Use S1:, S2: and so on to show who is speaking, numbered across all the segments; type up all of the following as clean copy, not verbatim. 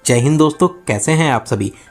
S1: जय हिंद दोस्तों, कैसे हैं आप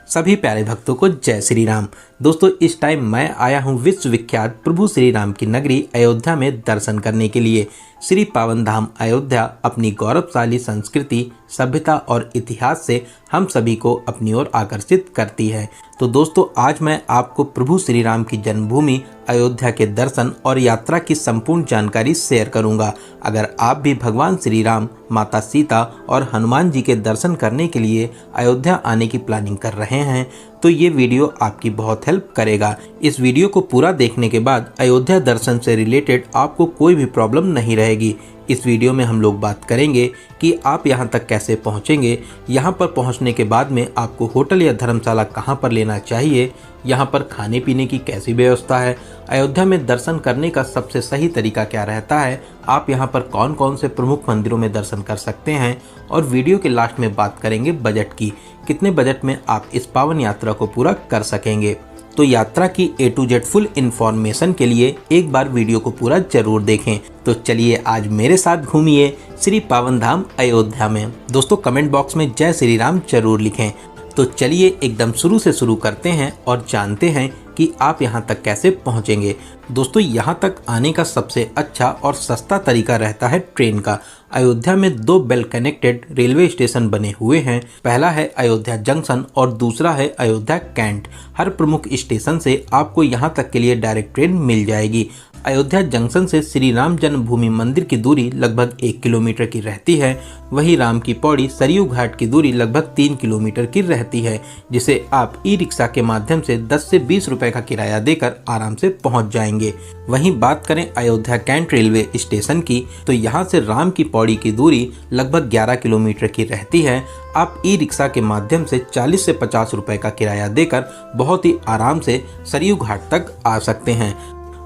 S1: सभी प्यारे भक्तों को जय श्री राम। दोस्तों, इस टाइम मैं आया हूं विश्वविख्यात प्रभु श्री राम की नगरी अयोध्या में दर्शन करने के लिए। श्री पावन धाम अयोध्या अपनी गौरवशाली संस्कृति, सभ्यता और इतिहास से हम सभी को अपनी ओर आकर्षित करती है। तो दोस्तों, आज मैं आपको प्रभु श्री राम की जन्मभूमि अयोध्या के दर्शन और यात्रा की संपूर्ण जानकारी शेयर करूंगा। अगर आप भी भगवान श्री राम, माता सीता और हनुमान जी के दर्शन करने के लिए अयोध्या आने की प्लानिंग कर रहे हैं तो ये वीडियो आपकी बहुत हेल्प करेगा। इस वीडियो को पूरा देखने के बाद अयोध्या दर्शन से रिलेटेड आपको कोई भी प्रॉब्लम नहीं रहेगी। इस वीडियो में हम लोग बात करेंगे कि आप यहाँ तक कैसे पहुँचेंगे, यहाँ पर पहुँचने के बाद में आपको होटल या धर्मशाला कहाँ पर लेना चाहिए, यहाँ पर खाने पीने की कैसी व्यवस्था है, अयोध्या में दर्शन करने का सबसे सही तरीका क्या रहता है, आप यहाँ पर कौन कौन से प्रमुख मंदिरों में दर्शन कर सकते हैं और वीडियो के लास्ट में बात करेंगे बजट की, कितने बजट में आप इस पावन यात्रा को पूरा कर सकेंगे। तो यात्रा की A to Z full information के लिए एक बार वीडियो को पूरा जरूर देखें। तो चलिए आज मेरे साथ घूमिए श्री पावन धाम अयोध्या में। दोस्तों, कमेंट बॉक्स में जय श्री राम जरूर लिखें। तो चलिए एकदम शुरू से शुरू करते हैं और जानते हैं कि आप यहाँ तक कैसे पहुँचेंगे। दोस्तों, यहाँ तक आने का सबसे अच्छा और सस्ता तरीका रहता है ट्रेन का। अयोध्या में 2 वेल कनेक्टेड रेलवे स्टेशन बने हुए हैं। पहला है अयोध्या जंक्शन और दूसरा है अयोध्या कैंट। हर प्रमुख स्टेशन से आपको यहाँ तक के लिए डायरेक्ट ट्रेन मिल जाएगी। अयोध्या जंक्शन से श्री राम जन्मभूमि मंदिर की दूरी लगभग 1 किलोमीटर की रहती है। वहीं राम की पौड़ी सरयू घाट की दूरी लगभग 3 किलोमीटर की रहती है, जिसे आप ई रिक्शा के माध्यम से 10 से 20 रुपए का किराया देकर आराम से पहुंच जाएंगे। वहीं बात करें अयोध्या कैंट रेलवे स्टेशन की, तो यहाँ से राम की पौड़ी की दूरी लगभग 11 किलोमीटर की रहती है। आप ई रिक्शा के माध्यम से 40 से 50 रुपए का किराया देकर बहुत ही आराम से सरयू घाट तक आ सकते हैं।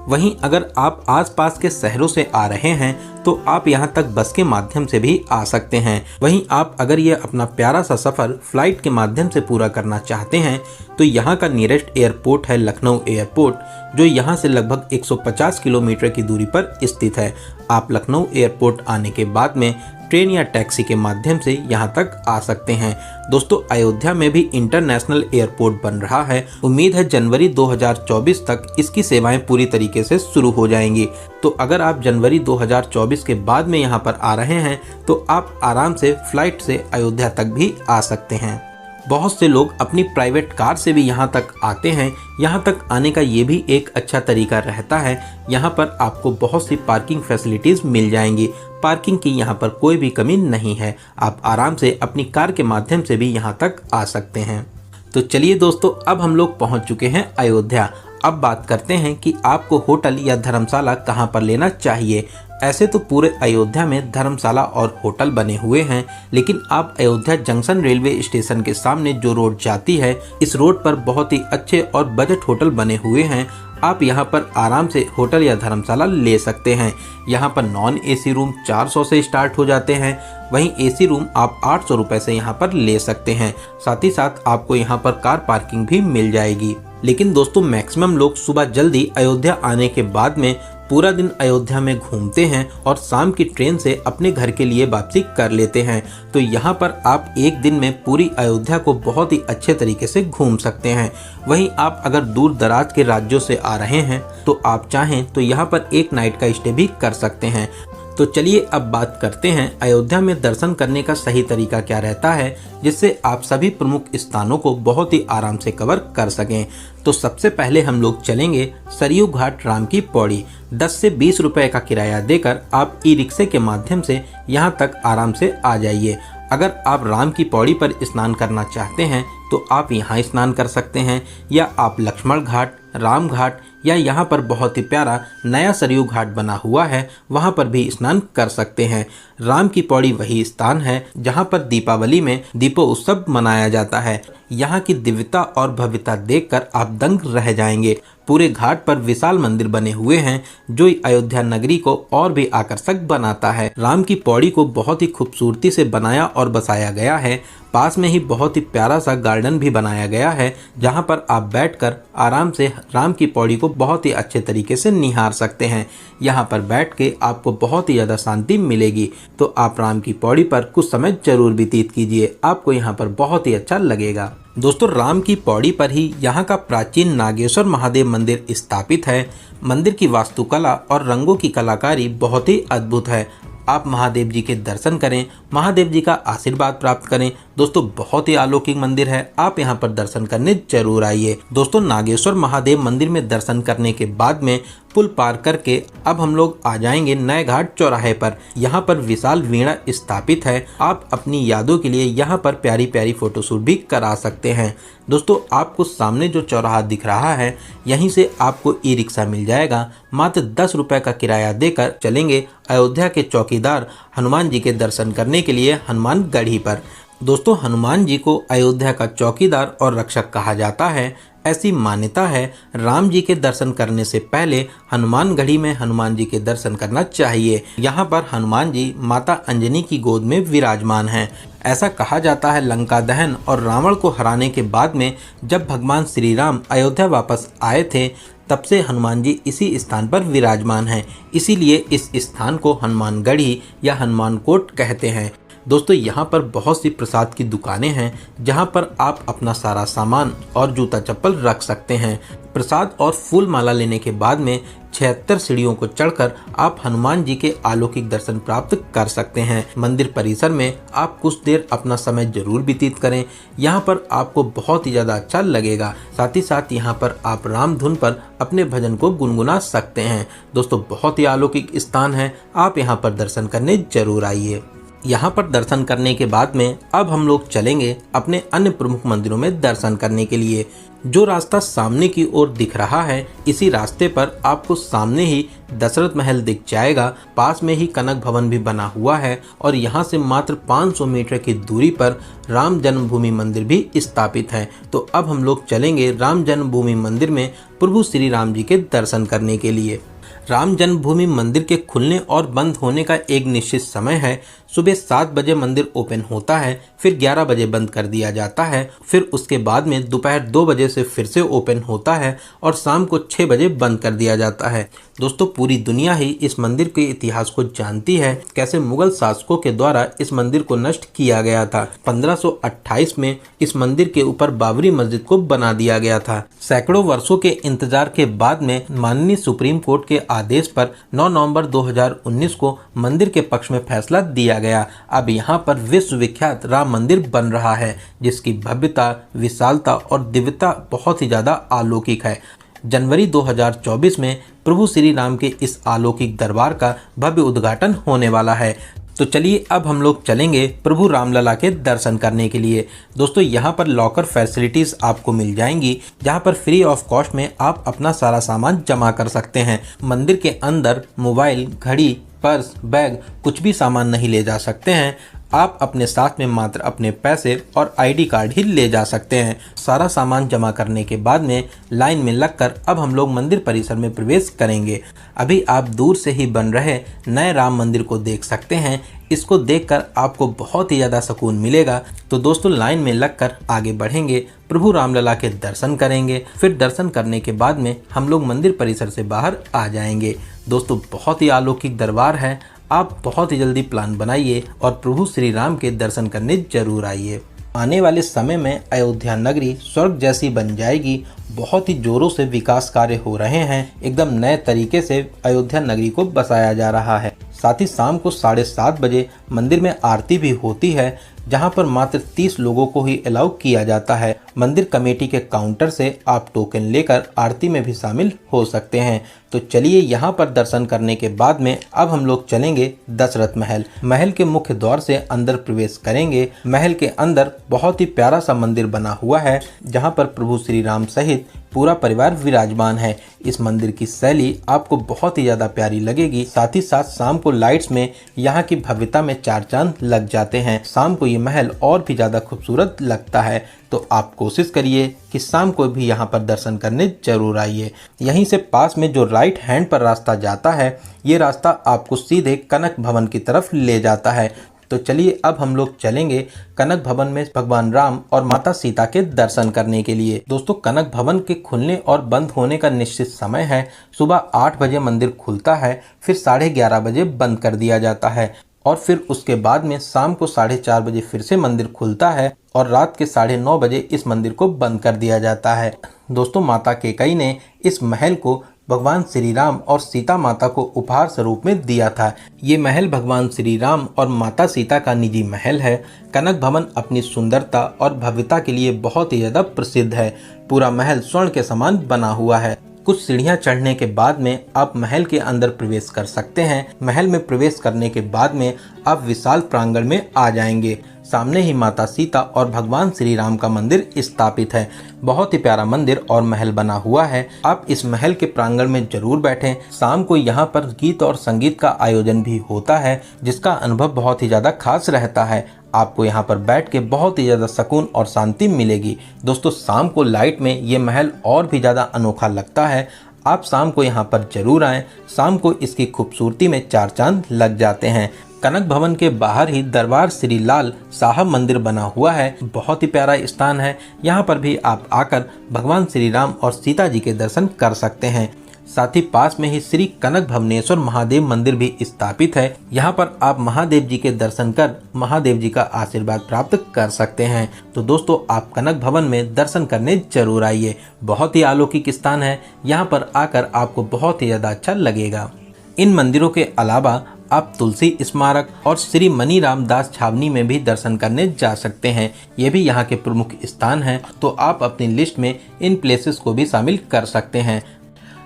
S1: वहीं अगर आप आसपास के शहरों से आ रहे हैं तो आप यहां तक बस के माध्यम से भी आ सकते हैं। वहीं आप अगर ये अपना प्यारा सा सफ़र फ्लाइट के माध्यम से पूरा करना चाहते हैं तो यहां का नियरेस्ट एयरपोर्ट है लखनऊ एयरपोर्ट, जो यहां से लगभग 150 किलोमीटर की दूरी पर स्थित है। आप लखनऊ एयरपोर्ट आने के बाद में ट्रेन या टैक्सी के माध्यम से यहाँ तक आ सकते हैं। दोस्तों, अयोध्या में भी इंटरनेशनल एयरपोर्ट बन रहा है। उम्मीद है जनवरी 2024 तक इसकी सेवाएं पूरी तरीके से शुरू हो जाएंगी। तो अगर आप जनवरी 2024 के बाद में यहाँ पर आ रहे हैं तो आप आराम से फ्लाइट से अयोध्या तक भी आ सकते हैं। बहुत से लोग अपनी प्राइवेट कार से भी यहाँ तक आते हैं। यहाँ तक आने का ये भी एक अच्छा तरीका रहता है। यहाँ पर आपको बहुत सी पार्किंग फैसिलिटीज़ मिल जाएंगी। पार्किंग की यहाँ पर कोई भी कमी नहीं है। आप आराम से अपनी कार के माध्यम से भी यहाँ तक आ सकते हैं। तो चलिए दोस्तों, अब हम लोग पहुँच चुके हैं अयोध्या। अब बात करते हैं कि आपको होटल या धर्मशाला कहाँ पर लेना चाहिए। ऐसे तो पूरे अयोध्या में धर्मशाला और होटल बने हुए हैं, लेकिन आप अयोध्या जंक्शन रेलवे स्टेशन के सामने जो रोड जाती है, इस रोड पर बहुत ही अच्छे और बजट होटल बने हुए हैं। आप यहाँ पर आराम से होटल या धर्मशाला ले सकते हैं। यहाँ पर नॉन AC रूम 400 से स्टार्ट हो जाते हैं। वहीं AC रूम आप 800 रुपये से यहाँ पर ले सकते हैं। साथ ही साथ आपको यहाँ पर कार पार्किंग भी मिल जाएगी। लेकिन दोस्तों, मैक्सिमम लोग सुबह जल्दी अयोध्या आने के बाद में पूरा दिन अयोध्या में घूमते हैं और शाम की ट्रेन से अपने घर के लिए वापसी कर लेते हैं। तो यहाँ पर आप एक दिन में पूरी अयोध्या को बहुत ही अच्छे तरीके से घूम सकते हैं। वहीं आप अगर दूर दराज के राज्यों से आ रहे हैं तो आप चाहें तो यहाँ पर एक नाइट का स्टे भी कर सकते हैं। तो चलिए अब बात करते हैं अयोध्या में दर्शन करने का सही तरीका क्या रहता है, जिससे आप सभी प्रमुख स्थानों को बहुत ही आराम से कवर कर सकें। तो सबसे पहले हम लोग चलेंगे सरयू घाट राम की पौड़ी। 10 से 20 रुपए का किराया देकर आप ई रिक्शे के माध्यम से यहाँ तक आराम से आ जाइए। अगर आप राम की पौड़ी पर स्नान करना चाहते हैं तो आप यहाँ स्नान कर सकते हैं, या आप लक्ष्मण घाट, राम घाट या यहाँ पर बहुत ही प्यारा नया सरयू घाट बना हुआ है, वहाँ पर भी स्नान कर सकते हैं। राम की पौड़ी वही स्थान है जहाँ पर दीपावली में दीपोत्सव मनाया जाता है। यहाँ की दिव्यता और भव्यता देखकर आप दंग रह जाएंगे। पूरे घाट पर विशाल मंदिर बने हुए हैं जो अयोध्या नगरी को और भी आकर्षक बनाता है। राम की पौड़ी को बहुत ही खूबसूरती से बनाया और बसाया गया है। पास में ही बहुत ही प्यारा सा गार्डन भी बनाया गया है जहाँ पर आप बैठकर आराम से राम की पौड़ी को बहुत ही अच्छे तरीके से निहार सकते हैं। यहाँ पर बैठ के आपको बहुत ही ज़्यादा शांति मिलेगी। तो आप राम की पौड़ी पर कुछ समय जरूर व्यतीत कीजिए, आपको यहाँ पर बहुत ही अच्छा लगेगा। दोस्तों, राम की पौड़ी पर ही यहाँ का प्राचीन नागेश्वर महादेव मंदिर स्थापित है। मंदिर की वास्तुकला और रंगों की कलाकारी बहुत ही अद्भुत है। आप महादेव जी के दर्शन करें, महादेव जी का आशीर्वाद प्राप्त करें। दोस्तों, बहुत ही अलौकिक मंदिर है, आप यहाँ पर दर्शन करने जरूर आइए। दोस्तों, नागेश्वर महादेव मंदिर में दर्शन करने के बाद में पुल पार करके अब हम लोग आ जाएंगे नए घाट चौराहे पर। यहाँ पर विशाल वीणा स्थापित है। आप अपनी यादों के लिए यहाँ पर प्यारी प्यारी फोटोशूट भी करा सकते हैं। दोस्तों, आपको सामने जो चौराहा दिख रहा है यहीं से आपको ई रिक्शा मिल जाएगा। मात्र 10 रुपये का किराया देकर चलेंगे अयोध्या के चौकीदार हनुमान जी के दर्शन करने के लिए हनुमानगढ़ी पर। दोस्तों, हनुमान जी को अयोध्या का चौकीदार और रक्षक कहा जाता है। ऐसी मान्यता है राम जी के दर्शन करने से पहले हनुमानगढ़ी में हनुमान जी के दर्शन करना चाहिए। यहाँ पर हनुमान जी माता अंजनी की गोद में विराजमान हैं। ऐसा कहा जाता है लंका दहन और रावण को हराने के बाद में जब भगवान श्री राम अयोध्या वापस आए थे तब से हनुमान जी इसी स्थान पर विराजमान हैं। इसीलिए इस स्थान को हनुमानगढ़ी या हनुमान कोट कहते हैं। दोस्तों, यहाँ पर बहुत सी प्रसाद की दुकानें हैं जहाँ पर आप अपना सारा सामान और जूता चप्पल रख सकते हैं। प्रसाद और फूल माला लेने के बाद में 76 सीढ़ियों को चढ़कर आप हनुमान जी के अलौकिक दर्शन प्राप्त कर सकते हैं। मंदिर परिसर में आप कुछ देर अपना समय जरूर व्यतीत करें, यहाँ पर आपको बहुत ही ज़्यादा अच्छा लगेगा। साथ ही साथ यहाँ पर आप राम धुन पर अपने भजन को गुनगुना सकते हैं। दोस्तों, बहुत ही अलौकिक स्थान है, आप यहाँ पर दर्शन करने जरूर आइए। यहाँ पर दर्शन करने के बाद में अब हम लोग चलेंगे अपने अन्य प्रमुख मंदिरों में दर्शन करने के लिए। जो रास्ता सामने की ओर दिख रहा है इसी रास्ते पर आपको सामने ही दशरथ महल दिख जाएगा। पास में ही कनक भवन भी बना हुआ है और यहाँ से मात्र 500 मीटर की दूरी पर राम जन्मभूमि मंदिर भी स्थापित है। तो अब हम लोग चलेंगे राम जन्मभूमि मंदिर में प्रभु श्री राम जी के दर्शन करने के लिए। राम जन्मभूमि मंदिर के खुलने और बंद होने का एक निश्चित समय है। सुबह 7 बजे मंदिर ओपन होता है, फिर 11 बजे बंद कर दिया जाता है। फिर उसके बाद में दोपहर 2 बजे से फिर से ओपन होता है और शाम को 6 बजे बंद कर दिया जाता है। दोस्तों, पूरी दुनिया ही इस मंदिर के इतिहास को जानती है, कैसे मुगल शासकों के द्वारा इस मंदिर को नष्ट किया गया था। 1528 में इस मंदिर के ऊपर बाबरी मस्जिद को बना दिया गया था। सैकड़ों वर्षों के इंतजार के बाद में माननीय सुप्रीम कोर्ट के आदेश पर 9 नवंबर 2019 को मंदिर के पक्ष में फैसला दिया गया। अब यहाँ पर विश्व विख्यात राम मंदिर बन रहा है जिसकी भव्यता, विशालता और दिव्यता बहुत ही ज्यादा अलौकिक है। जनवरी 2024 में प्रभु श्री राम के इस अलौकिक दरबार का भव्य उद्घाटन होने वाला है। तो चलिए अब हम लोग चलेंगे प्रभु रामलला के दर्शन करने के लिए। दोस्तों, यहाँ पर लॉकर फैसिलिटीज़ आपको मिल जाएंगी जहाँ पर फ्री ऑफ कॉस्ट में आप अपना सारा सामान जमा कर सकते हैं। मंदिर के अंदर मोबाइल, घड़ी, पर्स, बैग कुछ भी सामान नहीं ले जा सकते हैं। आप अपने साथ में मात्र अपने पैसे और आईडी कार्ड ही ले जा सकते हैं। सारा सामान जमा करने के बाद में लाइन में लगकर अब हम लोग मंदिर परिसर में प्रवेश करेंगे। अभी आप दूर से ही बन रहे नए राम मंदिर को देख सकते हैं। इसको देखकर आपको बहुत ही ज़्यादा सुकून मिलेगा। तो दोस्तों, लाइन में लगकर आगे बढ़ेंगे, प्रभु रामलला के दर्शन करेंगे। फिर दर्शन करने के बाद में हम लोग मंदिर परिसर से बाहर आ जाएंगे। दोस्तों, बहुत ही अलौकिक दरबार है, आप बहुत ही जल्दी प्लान बनाइए और प्रभु श्री राम के दर्शन करने जरूर आइए। आने वाले समय में अयोध्या नगरी स्वर्ग जैसी बन जाएगी। बहुत ही जोरों से विकास कार्य हो रहे हैं। एकदम नए तरीके से अयोध्या नगरी को बसाया जा रहा है। साथ ही शाम को 7:30 बजे मंदिर में आरती भी होती है जहां पर मात्र 30 लोगों को ही अलाउ किया जाता है। मंदिर कमेटी के काउंटर से आप टोकन लेकर आरती में भी शामिल हो सकते हैं। तो चलिए यहां पर दर्शन करने के बाद में अब हम लोग चलेंगे दशरथ महल। महल के मुख्य द्वार से अंदर प्रवेश करेंगे। महल के अंदर बहुत ही प्यारा सा मंदिर बना हुआ है जहां पर प्रभु श्री राम सहित पूरा परिवार विराजमान है। इस मंदिर की शैली आपको बहुत ही ज़्यादा प्यारी लगेगी। साथ ही साथ शाम को लाइट्स में यहाँ की भव्यता में चार चांद लग जाते हैं। शाम को ये महल और भी ज़्यादा खूबसूरत लगता है। तो आप कोशिश करिए कि शाम को भी यहाँ पर दर्शन करने जरूर आइए। यहीं से पास में जो राइट हैंड पर रास्ता जाता है, ये रास्ता आपको सीधे कनक भवन की तरफ ले जाता है। तो चलिए अब हम लोग चलेंगे कनक भवन में भगवान राम और माता सीता के दर्शन करने के लिए। दोस्तों, कनक भवन के खुलने और बंद होने का निश्चित समय है। सुबह 8 बजे मंदिर खुलता है, फिर 11:30 बजे बंद कर दिया जाता है और फिर उसके बाद में शाम को 4:30 बजे फिर से मंदिर खुलता है और रात के 9:30 बजे इस मंदिर को बंद कर दिया जाता है। दोस्तों, माता कैकेयी ने इस महल को भगवान श्री राम और सीता माता को उपहार स्वरूप में दिया था। ये महल भगवान श्री राम और माता सीता का निजी महल है। कनक भवन अपनी सुंदरता और भव्यता के लिए बहुत ही ज्यादा प्रसिद्ध है। पूरा महल स्वर्ण के समान बना हुआ है। कुछ सीढ़ियां चढ़ने के बाद में आप महल के अंदर प्रवेश कर सकते हैं। महल में प्रवेश करने के बाद में आप विशाल प्रांगण में आ जाएंगे। सामने ही माता सीता और भगवान श्री राम का मंदिर स्थापित है। बहुत ही प्यारा मंदिर और महल बना हुआ है। आप इस महल के प्रांगण में जरूर बैठें। शाम को यहाँ पर गीत और संगीत का आयोजन भी होता है, जिसका अनुभव बहुत ही ज्यादा खास रहता है। आपको यहाँ पर बैठ के बहुत ही ज़्यादा सुकून और शांति मिलेगी। दोस्तों, शाम को लाइट में ये महल और भी ज़्यादा अनोखा लगता है। आप शाम को यहाँ पर जरूर आएँ। शाम को इसकी खूबसूरती में चार चांद लग जाते हैं। कनक भवन के बाहर ही दरबार श्री लाल साहब मंदिर बना हुआ है। बहुत ही प्यारा स्थान है। यहाँ पर भी आप आकर भगवान श्री राम और सीता जी के दर्शन कर सकते हैं। साथ ही पास में ही श्री कनक भवनेश्वर महादेव मंदिर भी स्थापित है। यहाँ पर आप महादेव जी के दर्शन कर महादेव जी का आशीर्वाद प्राप्त कर सकते हैं। तो दोस्तों, आप कनक भवन में दर्शन करने जरूर आइए। बहुत ही अलौकिक स्थान है। यहाँ पर आकर आपको बहुत ही ज्यादा अच्छा लगेगा। इन मंदिरों के अलावा आप तुलसी स्मारक और श्री मनी रामदास छावनी में भी दर्शन करने जा सकते हैं। ये भी यहाँ के प्रमुख स्थान हैं। तो आप अपनी लिस्ट में इन प्लेसेस को भी शामिल कर सकते हैं।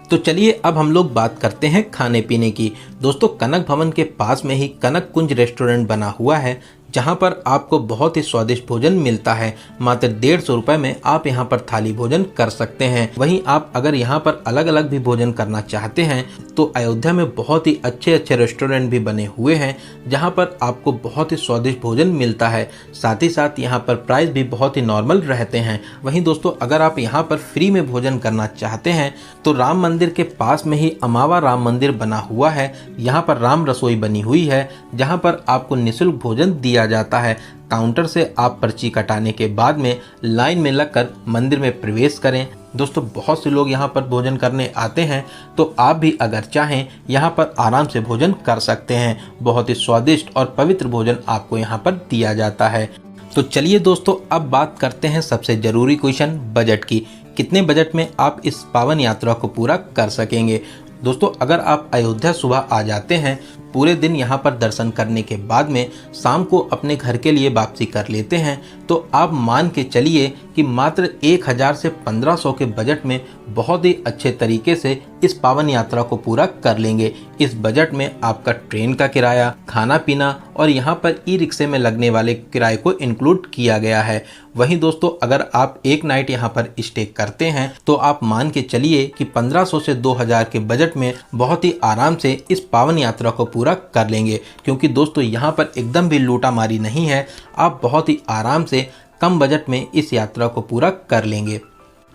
S1: तो चलिए अब हम लोग बात करते हैं खाने पीने की। दोस्तों, कनक भवन के पास में ही कनक कुंज रेस्टोरेंट बना हुआ है, जहां पर आपको बहुत ही स्वादिष्ट भोजन मिलता है। मात्र 150 रुपए में आप यहां पर थाली भोजन कर सकते हैं। वहीं आप अगर यहां पर अलग अलग भी भोजन करना चाहते हैं तो अयोध्या में बहुत ही अच्छे अच्छे रेस्टोरेंट भी बने हुए हैं, जहां पर आपको बहुत ही स्वादिष्ट भोजन मिलता है। साथ ही साथ यहां पर प्राइस भी बहुत ही नॉर्मल रहते हैं। वहीं दोस्तों, अगर आप यहां पर फ्री में भोजन करना चाहते हैं तो राम मंदिर के पास में ही अमावा राम मंदिर बना हुआ है। यहाँ पर राम रसोई बनी हुई है, जहाँ पर आपको निःशुल्क भोजन दिया जाता है। काउंटर से आप पर्ची कटाने के बाद में लाइन में लगकर मंदिर में प्रवेश करें। दोस्तों, बहुत से लोग यहाँ पर भोजन करने आते हैं, तो आप भी अगर चाहें यहाँ पर आराम से भोजन कर सकते हैं। बहुत ही स्वादिष्ट और पवित्र भोजन आपको यहाँ पर दिया जाता है। तो चलिए दोस्तों, अब बात करते हैं सबसे जरूरी क्वेश्चन, बजट की। कितने बजट में आप इस पावन यात्रा को पूरा कर सकेंगे? दोस्तों, अगर आप अयोध्या सुबह आ जाते हैं, पूरे दिन यहाँ पर दर्शन करने के बाद में शाम को अपने घर के लिए वापसी कर लेते हैं, तो आप मान के चलिए कि मात्र 1000 से 1500 के बजट में बहुत ही अच्छे तरीके से इस पावन यात्रा को पूरा कर लेंगे। इस बजट में आपका ट्रेन का किराया, खाना पीना और यहाँ पर ई रिक्शे में लगने वाले किराए को इंक्लूड किया गया है। वहीं दोस्तों, अगर आप एक नाइट यहाँ पर स्टे करते हैं तो आप मान के चलिए कि 1500 से 2000 के बजट में बहुत ही आराम से इस पावन यात्रा को पूरा कर लेंगे। क्योंकि दोस्तों, यहाँ पर एकदम भी लूटा मारी नहीं है। आप बहुत ही आराम से कम बजट में इस यात्रा को पूरा कर लेंगे।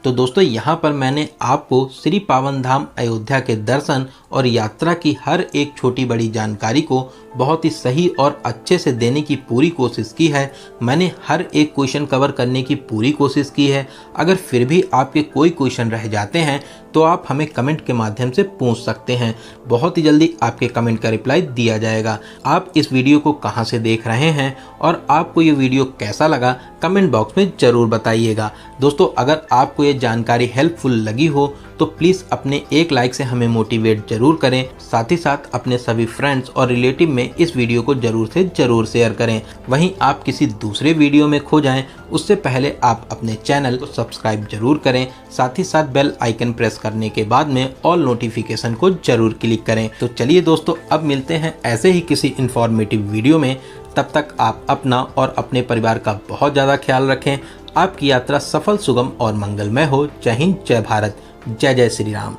S1: तो दोस्तों, यहाँ पर मैंने आपको श्री पावन धाम अयोध्या के दर्शन और यात्रा की हर एक छोटी बड़ी जानकारी को बहुत ही सही और अच्छे से देने की पूरी कोशिश की है। मैंने हर एक क्वेश्चन कवर करने की पूरी कोशिश की है। अगर फिर भी आपके कोई क्वेश्चन रह जाते हैं तो आप हमें कमेंट के माध्यम से पूछ सकते हैं। बहुत ही जल्दी आपके कमेंट का रिप्लाई दिया जाएगा। आप इस वीडियो को कहां से देख रहे हैं और आपको ये वीडियो कैसा लगा, कमेंट बॉक्स में ज़रूर बताइएगा। दोस्तों, अगर आपको ये जानकारी हेल्पफुल लगी हो तो प्लीज़ अपने एक लाइक से हमें मोटिवेट जरूर करें। साथ ही साथ अपने सभी फ्रेंड्स और रिलेटिव में इस वीडियो को जरूर से जरूर शेयर करें। वहीं आप किसी दूसरे वीडियो में खो जाएं उससे पहले आप अपने चैनल को सब्सक्राइब जरूर करें। साथ ही साथ बेल आइकन प्रेस करने के बाद में ऑल नोटिफिकेशन को जरूर क्लिक करें। तो चलिए दोस्तों, अब मिलते हैं ऐसे ही किसी इंफॉर्मेटिव वीडियो में। तब तक आप अपना और अपने परिवार का बहुत ज़्यादा ख्याल रखें। आपकी यात्रा सफल, सुगम और मंगलमय हो। जय हिंद, जय भारत, जय जय श्री राम।